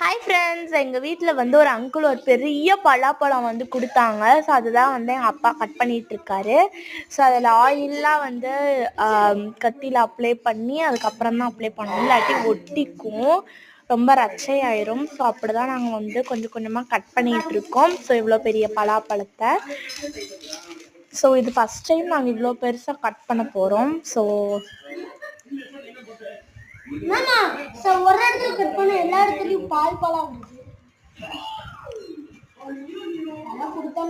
Hi friends, எங்கள் வீட்டில் வந்து ஒரு அங்கிள் ஒரு பெரிய பலாப்பழம் வந்து கொடுத்தாங்க. ஸோ அதுதான் வந்து எங்கள் அப்பா கட் பண்ணிகிட்ருக்காரு. ஸோ அதில் ஆயிலெலாம் வந்து கத்தியில் அப்ளை பண்ணி அதுக்கப்புறம் தான் அப்ளை பண்ணணும், இல்லாட்டி ஒட்டிக்கும், ரொம்ப ரச்சையாயிரும். ஸோ அப்படி தான் நாங்கள் வந்து கொஞ்சம் கொஞ்சமாக கட் பண்ணிகிட்ருக்கோம். ஸோ இவ்வளோ பெரிய பலாப்பழத்தை. ஸோ இது ஃபஸ்ட் டைம் நாங்கள் இவ்வளோ பெருசாக கட் பண்ண போகிறோம். ஸோ ஒரு இடத்துல கட் பண்ண எல்லா இடத்துலயும் பால் பழம் கொடுத்தா